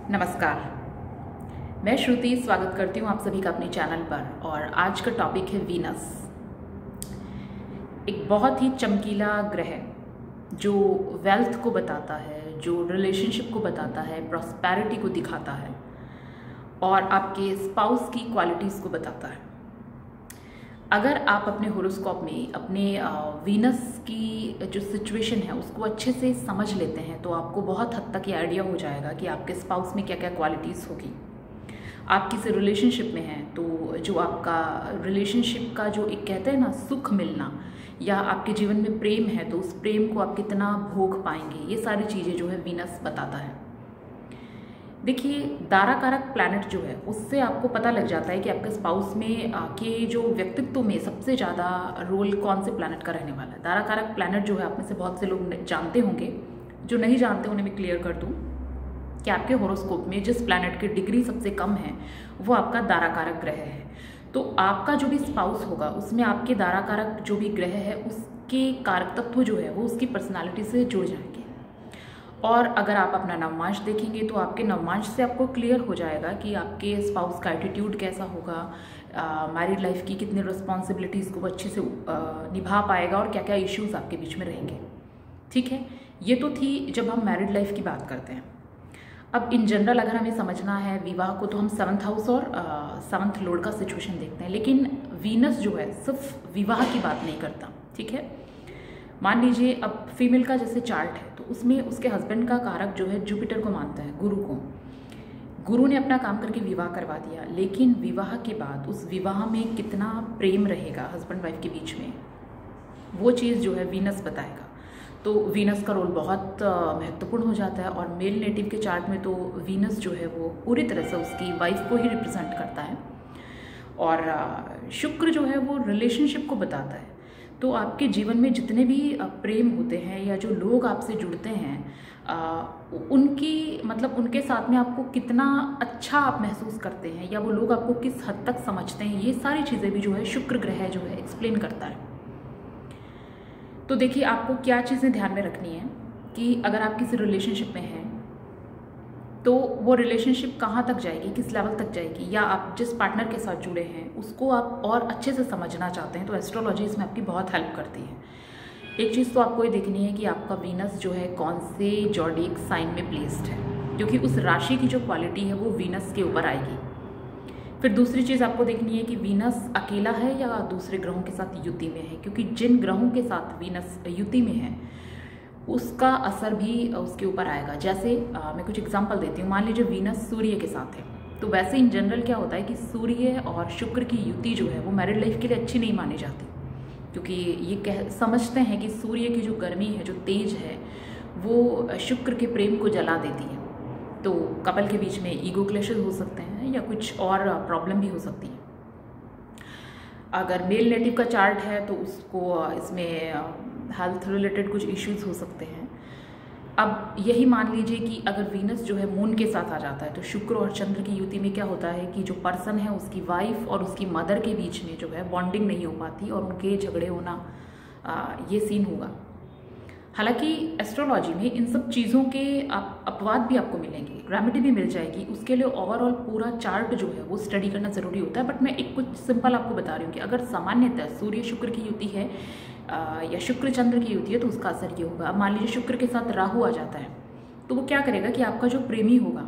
नमस्कार। मैं श्रुति स्वागत करती हूँ आप सभी का अपने चैनल पर। और आज का टॉपिक है वीनस, एक बहुत ही चमकीला ग्रह जो वेल्थ को बताता है, जो रिलेशनशिप को बताता है, प्रॉस्पेरिटी को दिखाता है और आपके स्पाउस की क्वालिटीज़ को बताता है। अगर आप अपने होरोस्कोप में अपने वीनस की जो सिचुएशन है उसको अच्छे से समझ लेते हैं तो आपको बहुत हद तक ये आइडिया हो जाएगा कि आपके स्पाउस में क्या क्या क्वालिटीज़ होगी। आप किसी रिलेशनशिप में हैं तो जो आपका रिलेशनशिप का जो एक कहते हैं ना सुख मिलना, या आपके जीवन में प्रेम है तो उस प्रेम को आप कितना भोग पाएंगे, ये सारी चीज़ें जो है वीनस बताता है। देखिए, दाराकारक प्लैनेट जो है उससे आपको पता लग जाता है कि आपके स्पाउस में के जो व्यक्तित्व में सबसे ज़्यादा रोल कौन से प्लैनेट का रहने वाला है। दाराकारक प्लैनेट जो है आप में से बहुत से लोग जानते होंगे, जो नहीं जानते उन्हें मैं क्लियर कर दूं कि आपके होरोस्कोप में जिस प्लैनेट की डिग्री सबसे कम है वो आपका दाराकारक ग्रह है। तो आपका जो भी स्पाउस होगा उसमें आपके दाराकारक जो भी ग्रह है उसके कारक तत्व जो है वो उसकी पर्सनालिटी से जुड़ जाएंगे। और अगर आप अपना नवमांश देखेंगे तो आपके नवमांश से आपको क्लियर हो जाएगा कि आपके स्पाउस का एटीट्यूड कैसा होगा, मैरिड लाइफ की कितनी रिस्पॉन्सिबिलिटीज़ को वो अच्छे से निभा पाएगा और क्या क्या इश्यूज आपके बीच में रहेंगे। ठीक है, ये तो थी जब हम मैरिड लाइफ की बात करते हैं। अब इन जनरल अगर हमें समझना है विवाह को तो हम 7th हाउस और 7th लॉर्ड का सिचुएशन देखते हैं, लेकिन वीनस जो है सिर्फ विवाह की बात नहीं करता। ठीक है, मान लीजिए अब फीमेल का जैसे चार्ट है तो उसमें उसके हस्बैंड का कारक जो है जुपिटर को मानता है, गुरु को। गुरु ने अपना काम करके विवाह करवा दिया, लेकिन विवाह के बाद उस विवाह में कितना प्रेम रहेगा हस्बैंड वाइफ के बीच में, वो चीज़ जो है वीनस बताएगा। तो वीनस का रोल बहुत महत्वपूर्ण हो जाता है। और मेल नेटिव के चार्ट में तो वीनस जो है वो पूरी तरह से उसकी वाइफ को ही रिप्रेजेंट करता है। और शुक्र जो है वो रिलेशनशिप को बताता है। तो आपके जीवन में जितने भी प्रेम होते हैं या जो लोग आपसे जुड़ते हैं उनकी मतलब उनके साथ में आपको कितना अच्छा आप महसूस करते हैं या वो लोग आपको किस हद तक समझते हैं, ये सारी चीज़ें भी जो है शुक्र ग्रह जो है एक्सप्लेन करता है। तो देखिए, आपको क्या चीज़ें ध्यान में रखनी है कि अगर आप किसी रिलेशनशिप में हैं तो वो रिलेशनशिप कहाँ तक जाएगी, किस लेवल तक जाएगी, या आप जिस पार्टनर के साथ जुड़े हैं उसको आप और अच्छे से समझना चाहते हैं तो एस्ट्रोलॉजी इसमें आपकी बहुत हेल्प करती है। एक चीज़ तो आपको ये देखनी है कि आपका वीनस जो है कौन से जॉडिक साइन में प्लेस्ड है, क्योंकि उस राशि की जो क्वालिटी है वो वीनस के ऊपर आएगी। फिर दूसरी चीज़ आपको देखनी है कि वीनस अकेला है या दूसरे ग्रहों के साथ युति में है, क्योंकि जिन ग्रहों के साथ वीनस युति में है उसका असर भी उसके ऊपर आएगा। जैसे मैं कुछ एग्जांपल देती हूँ। मान लीजिए वीनस सूर्य के साथ है तो वैसे इन जनरल क्या होता है कि सूर्य और शुक्र की युति जो है वो मैरिड लाइफ के लिए अच्छी नहीं मानी जाती, क्योंकि ये समझते हैं कि सूर्य की जो गर्मी है, जो तेज है, वो शुक्र के प्रेम को जला देती है। तो कपल के बीच में ईगो क्लैशेस हो सकते हैं या कुछ और प्रॉब्लम भी हो सकती है। अगर मेल नेटिव का चार्ट है तो उसको इसमें हेल्थ रिलेटेड कुछ इश्यूज हो सकते हैं। अब यही मान लीजिए कि अगर वीनस जो है मून के साथ आ जाता है तो शुक्र और चंद्र की युति में क्या होता है कि जो पर्सन है उसकी वाइफ और उसकी मदर के बीच में जो है बॉन्डिंग नहीं हो पाती और उनके झगड़े होना, ये सीन होगा। हालांकि एस्ट्रोलॉजी में इन सब चीज़ों के अपवाद भी आपको मिलेंगे, रेमेडी भी मिल जाएगी। उसके लिए ओवरऑल पूरा चार्ट जो है वो स्टडी करना ज़रूरी होता है। बट मैं एक कुछ सिंपल आपको बता रही हूँ कि अगर सामान्यतः सूर्य शुक्र की युति है या शुक्र चंद्र की युति है तो उसका असर ये होगा। अब मान लीजिए शुक्र के साथ राहु आ जाता है तो वो क्या करेगा कि आपका जो प्रेमी होगा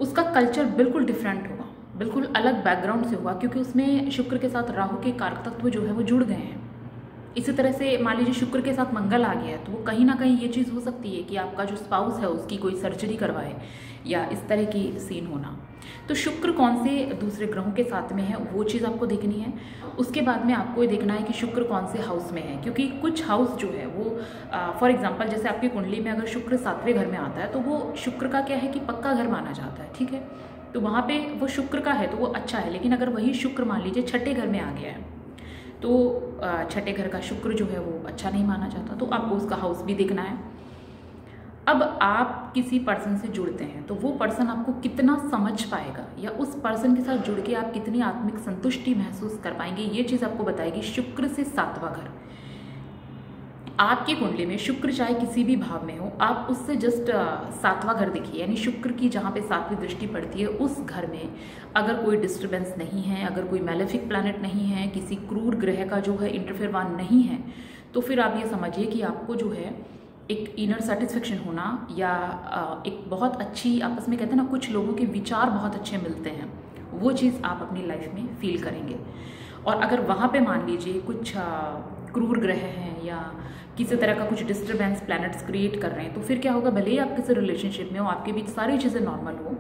उसका कल्चर बिल्कुल डिफरेंट होगा, बिल्कुल अलग बैकग्राउंड से होगा, क्योंकि उसमें शुक्र के साथ राहु के कारक तत्व जो है वो जुड़ गए हैं। इसी तरह से मान लीजिए शुक्र के साथ मंगल आ गया है तो वो कहीं ना कहीं ये चीज़ हो सकती है कि आपका जो स्पाउस है उसकी कोई सर्जरी करवाए या इस तरह की सीन होना। तो शुक्र कौन से दूसरे ग्रहों के साथ में है वो चीज़ आपको देखनी है। उसके बाद में आपको ये देखना है कि शुक्र कौन से हाउस में है, क्योंकि कुछ हाउस जो है वो फॉर एग्जांपल जैसे आपकी कुंडली में अगर शुक्र 7वें घर में आता है तो वो शुक्र का क्या है कि पक्का घर माना जाता है। ठीक है, तो वहाँ पे वो शुक्र का है तो वो अच्छा है। लेकिन अगर वही शुक्र मान लीजिए 6ठे घर में आ गया है तो 6ठे घर का शुक्र जो है वो अच्छा नहीं माना जाता, तो आपको उसका हाउस भी देखना है। अब आप किसी पर्सन से जुड़ते हैं तो वो पर्सन आपको कितना समझ पाएगा या उस पर्सन के साथ जुड़ के आप कितनी आत्मिक संतुष्टि महसूस कर पाएंगे, ये चीज़ आपको बताएगी शुक्र से 7वां घर। आपकी कुंडली में शुक्र चाहे किसी भी भाव में हो, आप उससे जस्ट 7वां घर देखिए, यानी शुक्र की जहाँ पे 7वीं दृष्टि पड़ती है उस घर में अगर कोई डिस्टर्बेंस नहीं है, अगर कोई मैलेफिक प्लैनेट नहीं है, किसी क्रूर ग्रह का जो है इंटरफेयरवान नहीं है, तो फिर आप ये समझिए कि आपको जो है एक इनर सेटिस्फेक्शन होना या एक बहुत अच्छी, आपस में कहते हैं ना कुछ लोगों के विचार बहुत अच्छे मिलते हैं, वो चीज़ आप अपनी लाइफ में फील करेंगे। और अगर वहाँ पे मान लीजिए कुछ क्रूर ग्रह हैं या किसी तरह का कुछ डिस्टर्बेंस प्लैनेट्स क्रिएट कर रहे हैं, तो फिर क्या होगा, भले ही आप किसी रिलेशनशिप में हो, आपके बीच सारी चीज़ें नॉर्मल हो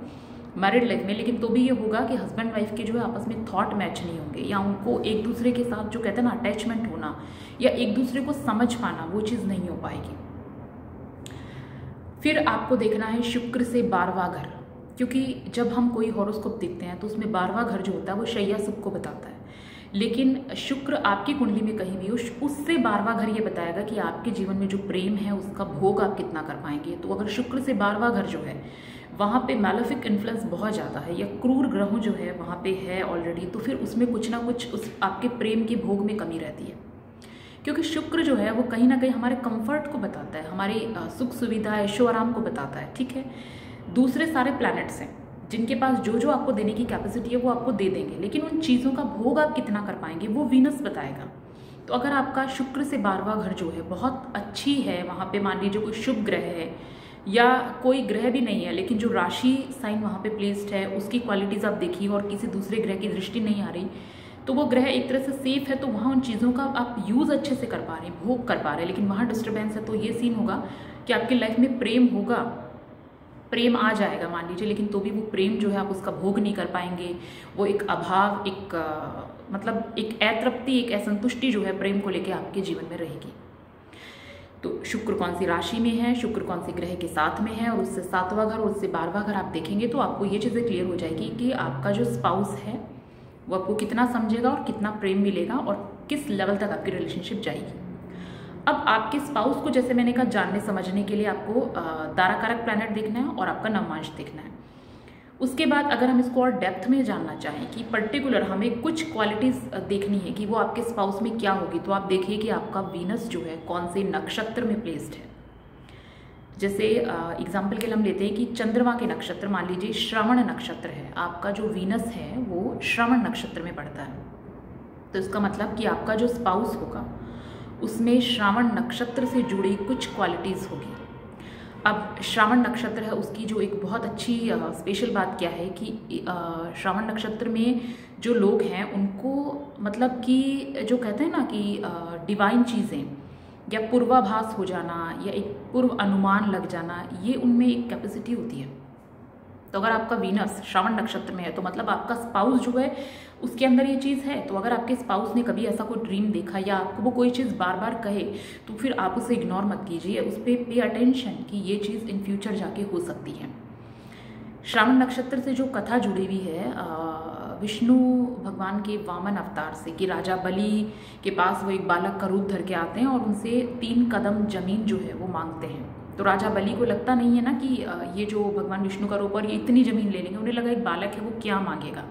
मैरिड लाइफ में, लेकिन तो भी ये होगा कि हस्बैंड वाइफ के जो है आपस में थॉट मैच नहीं होंगे, या उनको एक दूसरे के साथ जो कहते हैं ना अटैचमेंट होना या एक दूसरे को समझ पाना, वो चीज़ नहीं हो पाएगी। फिर आपको देखना है शुक्र से 12वां घर, क्योंकि जब हम कोई हॉरोस्कोप देखते हैं तो उसमें 12वां घर जो होता है वो शैया सुख को बताता है, लेकिन शुक्र आपकी कुंडली में कहीं भी हो, उससे 12वां घर ये बताएगा कि आपके जीवन में जो प्रेम है उसका भोग आप कितना कर पाएंगे। तो अगर शुक्र से 12वां घर जो है वहाँ पे मैलेफिक इन्फ्लुएंस बहुत ज़्यादा है या क्रूर ग्रहों जो है वहाँ पे है ऑलरेडी, तो फिर उसमें कुछ ना कुछ उस आपके प्रेम के भोग में कमी रहती है, क्योंकि शुक्र जो है वो कहीं ना कहीं हमारे कंफर्ट को बताता है, हमारी सुख सुविधा ऐशो आराम को बताता है। ठीक है, दूसरे सारे प्लैनेट्स हैं जिनके पास जो जो आपको देने की कैपेसिटी है वो आपको दे देंगे, लेकिन उन चीज़ों का भोग आप कितना कर पाएंगे वो वीनस बताएगा। तो अगर आपका शुक्र से 12वां घर जो है बहुत अच्छी है, वहाँ पे मान लीजिए कोई शुभ ग्रह है या कोई ग्रह भी नहीं है, लेकिन जो राशि साइन वहाँ पे प्लेस्ड है उसकी क्वालिटीज़ आप देखिए और किसी दूसरे ग्रह की दृष्टि नहीं आ रही, तो वो ग्रह एक तरह से सेफ है, तो वहाँ उन चीज़ों का आप यूज़ अच्छे से कर पा रहे हैं, भोग कर पा रहे हैं। लेकिन वहाँ डिस्टर्बेंस है तो ये सीन होगा कि आपकी लाइफ में प्रेम होगा, प्रेम आ जाएगा मान लीजिए, लेकिन तो भी वो प्रेम जो है आप उसका भोग नहीं कर पाएंगे। वो एक अभाव, एक मतलब एक अतृप्ति, एक असंतुष्टि जो है प्रेम को लेके आपके जीवन में रहेगी। तो शुक्र कौन सी राशि में है, शुक्र कौन से ग्रह के साथ में है, और उससे 7वां घर और उससे 12वां घर आप देखेंगे तो आपको ये चीज़ें क्लियर हो जाएगी कि आपका जो स्पाउस है वो आपको कितना समझेगा और कितना प्रेम मिलेगा और किस लेवल तक आपकी रिलेशनशिप जाएगी। अब आपके स्पाउस को जैसे मैंने कहा जानने समझने के लिए आपको ताराकारक प्लैनेट देखना है और आपका नवमांश देखना है। उसके बाद अगर हम इसको और डेप्थ में जानना चाहें कि पर्टिकुलर हमें कुछ क्वालिटीज़ देखनी है कि वो आपके स्पाउस में क्या होगी, तो आप देखिए कि आपका वीनस जो है कौन से नक्षत्र में प्लेस्ड है। जैसे एग्जाम्पल के लिए हम लेते हैं कि चंद्रमा के नक्षत्र, मान लीजिए श्रवण नक्षत्र है, आपका जो वीनस है वो श्रवण नक्षत्र में पड़ता है, तो इसका मतलब कि आपका जो स्पाउस होगा उसमें श्रावण नक्षत्र से जुड़ी कुछ क्वालिटीज़ होगी। अब श्रावण नक्षत्र है, उसकी जो एक बहुत अच्छी स्पेशल बात क्या है कि श्रावण नक्षत्र में जो लोग हैं उनको मतलब कि जो कहते हैं ना कि डिवाइन चीज़ें या पूर्वाभास हो जाना या एक पूर्व अनुमान लग जाना, ये उनमें एक कैपेसिटी होती है। तो अगर आपका वीनस श्रावण नक्षत्र में है तो मतलब आपका स्पाउस जो है उसके अंदर ये चीज़ है। तो अगर आपके स्पाउस ने कभी ऐसा कोई ड्रीम देखा या आपको वो कोई चीज़ बार बार कहे तो फिर आप उसे इग्नोर मत कीजिए, उस पर पे अटेंशन कि ये चीज़ इन फ्यूचर जाके हो सकती है। श्रावण नक्षत्र से जो कथा जुड़ी हुई है विष्णु भगवान के वामन अवतार से, कि राजा बलि के पास वो एक बालक का रूप धर के आते हैं और उनसे 3 कदम जमीन जो है वो मांगते हैं। तो राजा बलि को लगता नहीं है ना कि ये जो भगवान विष्णु का रूप और ये इतनी ज़मीन ले लेंगे, उन्हें लगा एक बालक है वो क्या मांगेगा।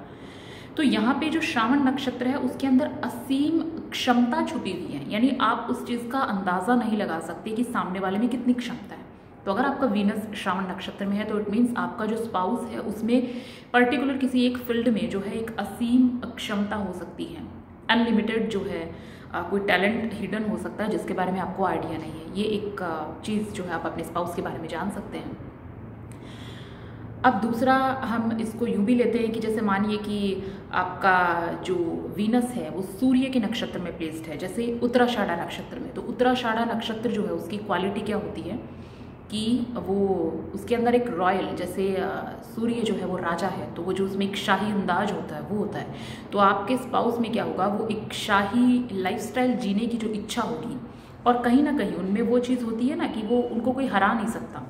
तो यहाँ पे जो श्रावण नक्षत्र है उसके अंदर असीम क्षमता छुपी हुई है, यानी आप उस चीज़ का अंदाज़ा नहीं लगा सकते कि सामने वाले में कितनी क्षमता है। तो अगर आपका वीनस श्रावण नक्षत्र में है तो इट मीन्स आपका जो स्पाउस है उसमें पर्टिकुलर किसी एक फील्ड में जो है एक असीम क्षमता हो सकती है, अनलिमिटेड जो है कोई टैलेंट हिडन हो सकता है जिसके बारे में आपको आइडिया नहीं है। ये एक चीज़ जो है आप अपने स्पाउस के बारे में जान सकते हैं। अब दूसरा हम इसको यूँ भी लेते हैं कि जैसे मानिए कि आपका जो वीनस है वो सूर्य के नक्षत्र में प्लेस्ड है, जैसे उत्तराषाढ़ा नक्षत्र में। तो उत्तराषाढ़ा नक्षत्र जो है उसकी क्वालिटी क्या होती है कि वो उसके अंदर एक रॉयल, जैसे सूर्य जो है वो राजा है तो वो जो उसमें एक शाही अंदाज होता है वो होता है। तो आपके स्पाउस में क्या होगा, वो एक शाही लाइफस्टाइल जीने की जो इच्छा होगी, और कहीं ना कहीं उनमें वो चीज़ होती है ना कि वो उनको कोई हरा नहीं सकता,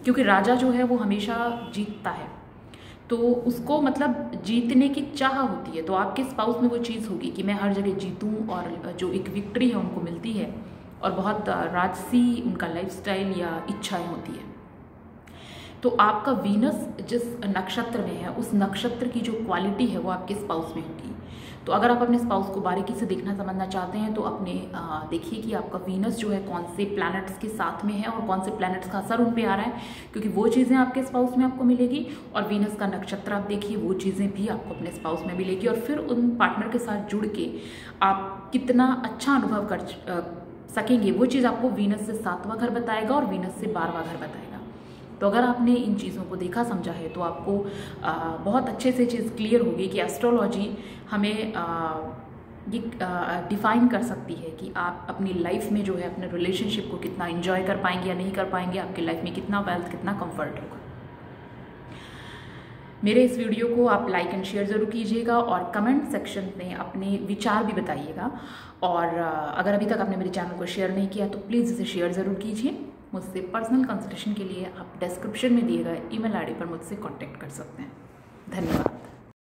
क्योंकि राजा जो है वो हमेशा जीतता है, तो उसको मतलब जीतने की चाह होती है। तो आपके स्पाउस में वो चीज़ होगी कि मैं हर जगह जीतूं, और जो एक विक्ट्री है उनको मिलती है, और बहुत राजसी उनका लाइफस्टाइल या इच्छाएं होती है। तो आपका वीनस जिस नक्षत्र में है उस नक्षत्र की जो क्वालिटी है वो आपके स्पाउस में होगी। तो अगर आप अपने स्पाउस को बारीकी से देखना समझना चाहते हैं तो अपने देखिए कि आपका वीनस जो है कौन से प्लैनेट्स के साथ में है और कौन से प्लैनेट्स का असर उन पे आ रहा है, क्योंकि वो चीज़ें आपके स्पाउस में आपको मिलेगी। और वीनस का नक्षत्र आप देखिए, वो चीज़ें भी आपको अपने स्पाउस में मिलेगी। और फिर उन पार्टनर के साथ जुड़ के आप कितना अच्छा अनुभव कर सकेंगे, वो चीज़ आपको वीनस से 7वां घर बताएगा और वीनस से 12वां घर बताएगा। तो अगर आपने इन चीज़ों को देखा समझा है तो आपको बहुत अच्छे से चीज़ क्लियर होगी कि एस्ट्रोलॉजी हमें ये डिफ़ाइन कर सकती है कि आप अपनी लाइफ में जो है अपने रिलेशनशिप को कितना एंजॉय कर पाएंगे या नहीं कर पाएंगे, आपकी लाइफ में कितना वेल्थ, कितना कंफर्ट होगा। मेरे इस वीडियो को आप लाइक एंड शेयर ज़रूर कीजिएगा और कमेंट सेक्शन में अपने विचार भी बताइएगा। और अगर अभी तक आपने मेरे चैनल को शेयर नहीं किया तो प्लीज़ इसे शेयर ज़रूर कीजिए। मुझसे पर्सनल कंसल्टेशन के लिए आप डिस्क्रिप्शन में दिए गए ईमेल आईडी पर मुझसे कांटेक्ट कर सकते हैं। धन्यवाद।